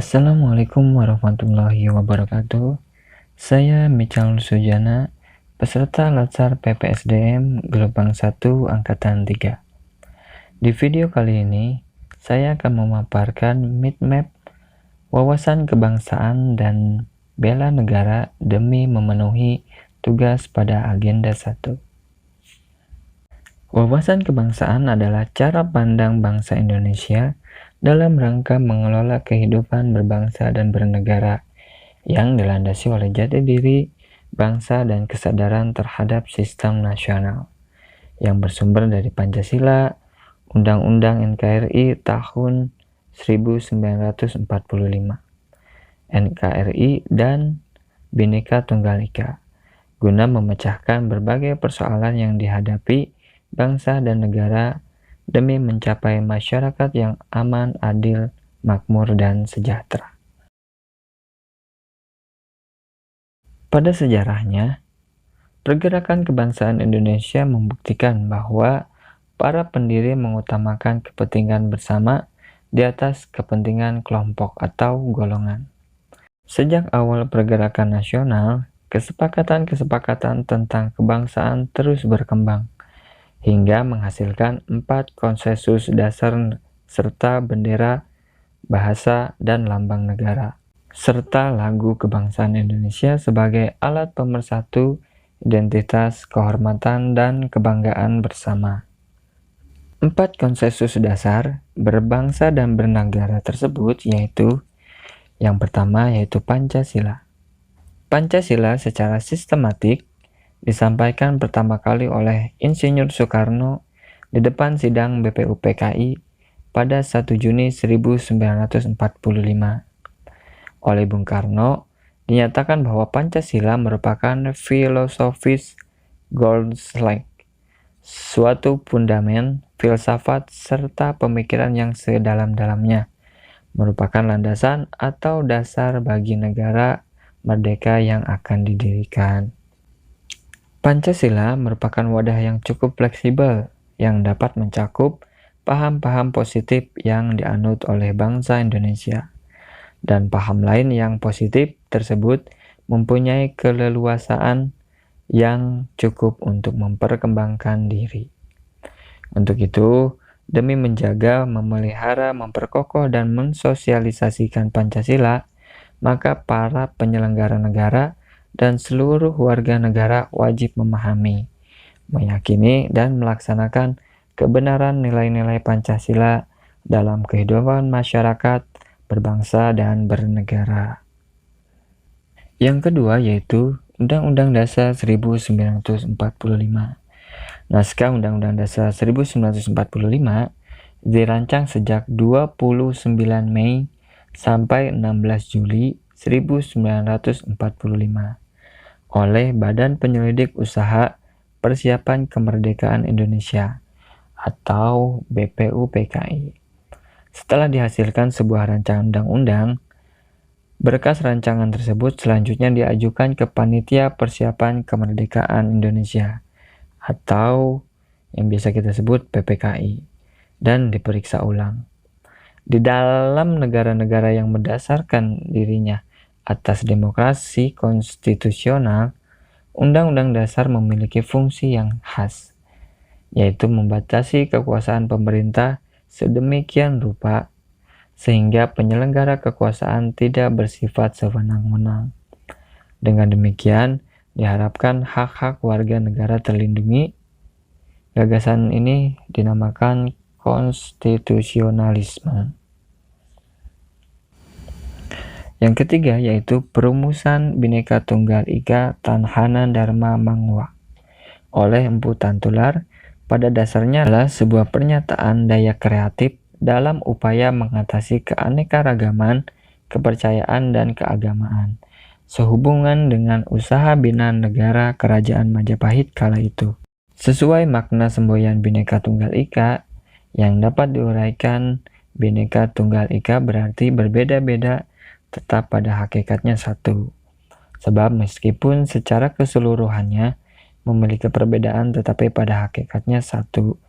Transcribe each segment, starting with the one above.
Assalamualaikum warahmatullahi wabarakatuh. Saya Michael Sujana, peserta Latsar PPSDM Gelombang 1 Angkatan 3. Di video kali ini, saya akan memaparkan map wawasan kebangsaan dan bela negara demi memenuhi tugas pada agenda 1. Wawasan kebangsaan adalah cara pandang bangsa Indonesia dalam rangka mengelola kehidupan berbangsa dan bernegara yang dilandasi oleh jati diri bangsa dan kesadaran terhadap sistem nasional yang bersumber dari Pancasila, Undang-Undang NKRI tahun 1945, NKRI, dan Bhinneka Tunggal Ika, guna memecahkan berbagai persoalan yang dihadapi bangsa dan negara demi mencapai masyarakat yang aman, adil, makmur, dan sejahtera. Pada sejarahnya, pergerakan kebangsaan Indonesia membuktikan bahwa para pendiri mengutamakan kepentingan bersama di atas kepentingan kelompok atau golongan. Sejak awal pergerakan nasional, kesepakatan-kesepakatan tentang kebangsaan terus berkembang, hingga menghasilkan 4 konsensus dasar serta bendera, bahasa, dan lambang negara, serta lagu kebangsaan Indonesia sebagai alat pemersatu identitas, kehormatan, dan kebanggaan bersama. 4 konsensus dasar berbangsa dan bernegara tersebut yaitu: yang pertama yaitu Pancasila. Pancasila secara sistematik disampaikan pertama kali oleh Insinyur Soekarno di depan sidang BPUPKI pada 1 Juni 1945. Oleh Bung Karno, dinyatakan bahwa Pancasila merupakan filosofis Goldschlag, suatu fundamen, filsafat, serta pemikiran yang sedalam-dalamnya, merupakan landasan atau dasar bagi negara merdeka yang akan didirikan. Pancasila merupakan wadah yang cukup fleksibel yang dapat mencakup paham-paham positif yang dianut oleh bangsa Indonesia, dan paham lain yang positif tersebut mempunyai keleluasaan yang cukup untuk memperkembangkan diri. Untuk itu, demi menjaga, memelihara, memperkokoh, dan mensosialisasikan Pancasila, maka para penyelenggara negara dan seluruh warga negara wajib memahami, meyakini, dan melaksanakan kebenaran nilai-nilai Pancasila dalam kehidupan masyarakat, berbangsa, dan bernegara. Yang kedua yaitu Undang-Undang Dasar 1945. Naskah Undang-Undang Dasar 1945 dirancang sejak 29 Mei sampai 16 Juli 1945 oleh Badan Penyelidik Usaha Persiapan Kemerdekaan Indonesia atau BPUPKI. Setelah dihasilkan sebuah rancangan undang-undang, berkas rancangan tersebut selanjutnya diajukan ke Panitia Persiapan Kemerdekaan Indonesia atau yang biasa kita sebut PPKI dan diperiksa ulang. Di dalam negara-negara yang berdasarkan dirinya atas demokrasi konstitusional, Undang-Undang Dasar memiliki fungsi yang khas, yaitu membatasi kekuasaan pemerintah sedemikian rupa sehingga penyelenggara kekuasaan tidak bersifat sewenang-wenang. Dengan demikian, diharapkan hak-hak warga negara terlindungi. Gagasan ini dinamakan konstitusionalisme. Yang ketiga yaitu Perumusan Bhinneka Tunggal Ika Tanhana Dharma Mangwa oleh Empu Tantular. Pada dasarnya adalah sebuah pernyataan daya kreatif dalam upaya mengatasi keanekaragaman, kepercayaan, dan keagamaan sehubungan dengan usaha bina negara Kerajaan Majapahit kala itu. Sesuai makna semboyan Bhinneka Tunggal Ika yang dapat diuraikan, Bhinneka Tunggal Ika berarti berbeda-beda tetap pada hakikatnya satu. Sebab meskipun secara keseluruhannya memiliki perbedaan tetapi pada hakikatnya satu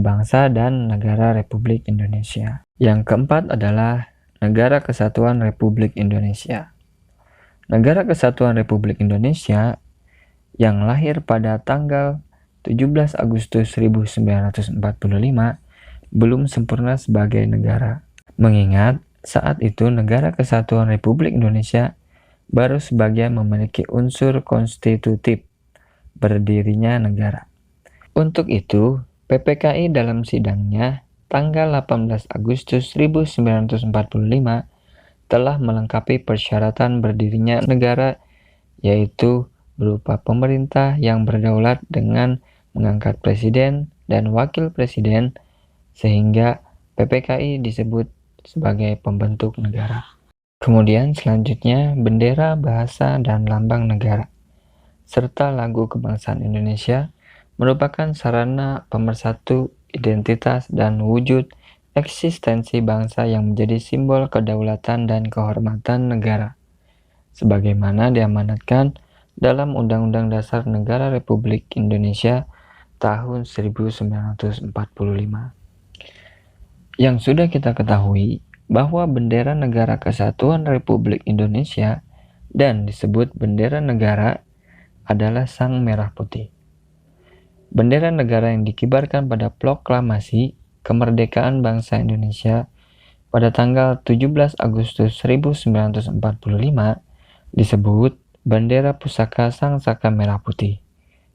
bangsa dan negara Republik Indonesia. Yang keempat adalah Negara Kesatuan Republik Indonesia. Negara Kesatuan Republik Indonesia yang lahir pada tanggal 17 Agustus 1945 belum sempurna sebagai negara. Mengingat saat itu Negara Kesatuan Republik Indonesia baru sebagian memiliki unsur konstitutif berdirinya negara. Untuk itu, PPKI dalam sidangnya tanggal 18 Agustus 1945 telah melengkapi persyaratan berdirinya negara, yaitu berupa pemerintah yang berdaulat dengan mengangkat presiden dan wakil presiden, sehingga PPKI disebut sebagai pembentuk negara. Kemudian selanjutnya bendera, bahasa, dan lambang negara, serta lagu kebangsaan Indonesia merupakan sarana pemersatu identitas dan wujud eksistensi bangsa yang menjadi simbol kedaulatan dan kehormatan negara, sebagaimana diamanatkan dalam Undang-Undang Dasar Negara Republik Indonesia tahun 1945. Yang sudah kita ketahui bahwa bendera Negara Kesatuan Republik Indonesia dan disebut bendera negara adalah sang merah putih. Bendera negara yang dikibarkan pada proklamasi kemerdekaan bangsa Indonesia pada tanggal 17 Agustus 1945 disebut bendera pusaka Sang Saka Merah Putih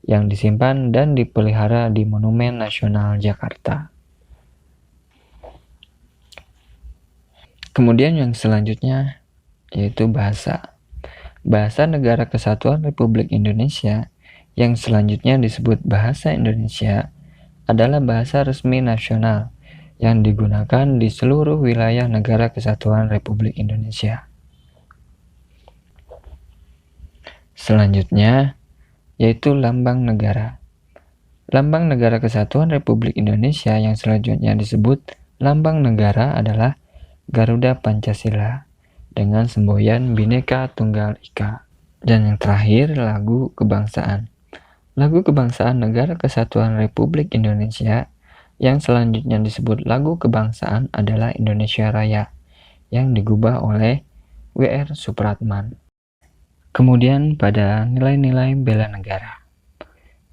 yang disimpan dan dipelihara di Monumen Nasional Jakarta. Kemudian yang selanjutnya yaitu bahasa. Bahasa Negara Kesatuan Republik Indonesia yang selanjutnya disebut Bahasa Indonesia adalah bahasa resmi nasional yang digunakan di seluruh wilayah Negara Kesatuan Republik Indonesia. Selanjutnya yaitu lambang negara. Lambang Negara Kesatuan Republik Indonesia yang selanjutnya disebut lambang negara adalah Garuda Pancasila dengan semboyan Bhinneka Tunggal Ika. Dan yang terakhir lagu kebangsaan. Lagu kebangsaan Negara Kesatuan Republik Indonesia yang selanjutnya disebut lagu kebangsaan adalah Indonesia Raya yang digubah oleh W.R. Supratman. Kemudian pada nilai-nilai bela negara.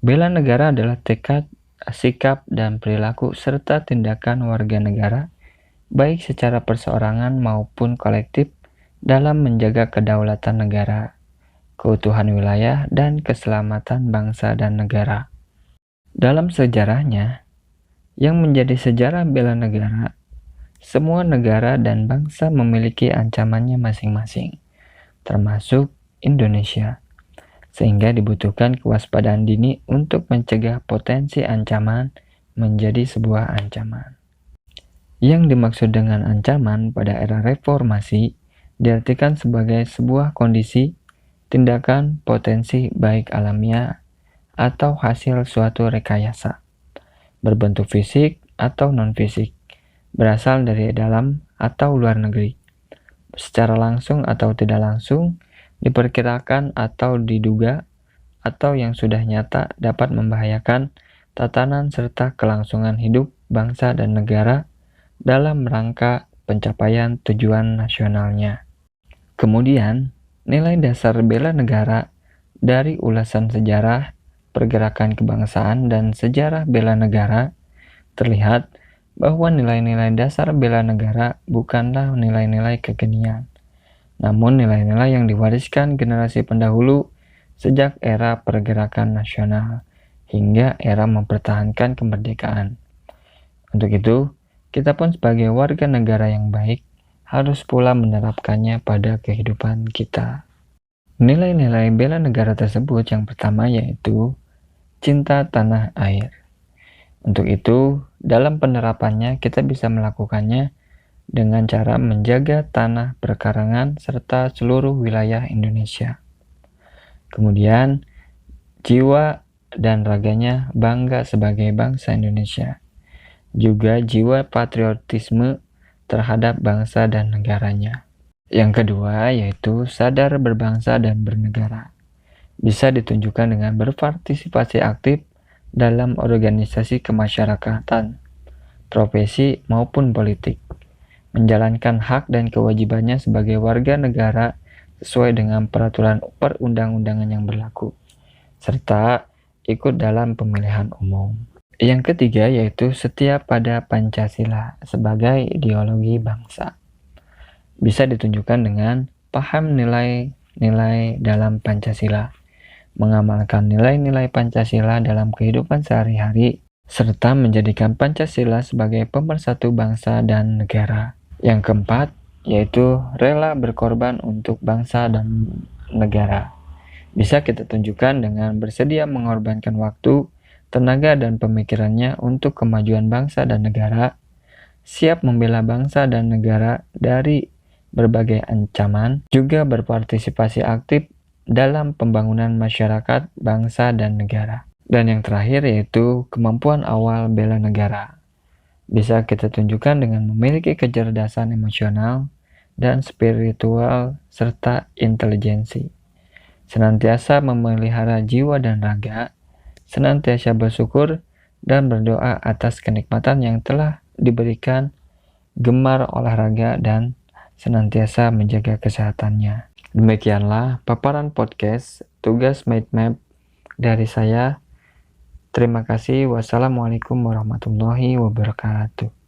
Bela negara adalah tekad, sikap, dan perilaku serta tindakan warga negara baik secara perseorangan maupun kolektif dalam menjaga kedaulatan negara, keutuhan wilayah, dan keselamatan bangsa dan negara. Dalam sejarahnya, yang menjadi sejarah bela negara, semua negara dan bangsa memiliki ancamannya masing-masing, termasuk Indonesia, sehingga dibutuhkan kewaspadaan dini untuk mencegah potensi ancaman menjadi sebuah ancaman. Yang dimaksud dengan ancaman pada era reformasi diartikan sebagai sebuah kondisi, tindakan, potensi baik alamiah atau hasil suatu rekayasa, berbentuk fisik atau non-fisik, berasal dari dalam atau luar negeri, secara langsung atau tidak langsung, diperkirakan atau diduga, atau yang sudah nyata dapat membahayakan tatanan serta kelangsungan hidup bangsa dan negara dalam rangka pencapaian tujuan nasionalnya. Kemudian, nilai dasar bela negara dari ulasan sejarah, pergerakan kebangsaan, dan sejarah bela negara terlihat bahwa nilai-nilai dasar bela negara bukanlah nilai-nilai kekinian, namun nilai-nilai yang diwariskan generasi pendahulu sejak era pergerakan nasional hingga era mempertahankan kemerdekaan. Untuk itu, kita pun sebagai warga negara yang baik harus pula menerapkannya pada kehidupan kita. Nilai-nilai bela negara tersebut yang pertama yaitu cinta tanah air. Untuk itu, dalam penerapannya kita bisa melakukannya dengan cara menjaga tanah perkarangan serta seluruh wilayah Indonesia. Kemudian, jiwa dan raganya bangga sebagai bangsa Indonesia. Juga jiwa patriotisme terhadap bangsa dan negaranya. Yang kedua yaitu sadar berbangsa dan bernegara. Bisa ditunjukkan dengan berpartisipasi aktif dalam organisasi kemasyarakatan, profesi maupun politik, menjalankan hak dan kewajibannya sebagai warga negara sesuai dengan peraturan perundang-undangan yang berlaku, serta ikut dalam pemilihan umum. Yang ketiga yaitu setia pada Pancasila sebagai ideologi bangsa. Bisa ditunjukkan dengan paham nilai-nilai dalam Pancasila, mengamalkan nilai-nilai Pancasila dalam kehidupan sehari-hari, serta menjadikan Pancasila sebagai pemersatu bangsa dan negara. Yang keempat, yaitu rela berkorban untuk bangsa dan negara. Bisa kita tunjukkan dengan bersedia mengorbankan waktu, tenaga, dan pemikirannya untuk kemajuan bangsa dan negara, siap membela bangsa dan negara dari berbagai ancaman, juga berpartisipasi aktif dalam pembangunan masyarakat, bangsa, dan negara. Dan yang terakhir yaitu kemampuan awal bela negara. Bisa kita tunjukkan dengan memiliki kecerdasan emosional dan spiritual serta intelijensi. Senantiasa memelihara jiwa dan raga, senantiasa bersyukur dan berdoa atas kenikmatan yang telah diberikan, gemar olahraga, dan senantiasa menjaga kesehatannya. Demikianlah paparan podcast tugas mind map dari saya. Terima kasih. Wassalamualaikum warahmatullahi wabarakatuh.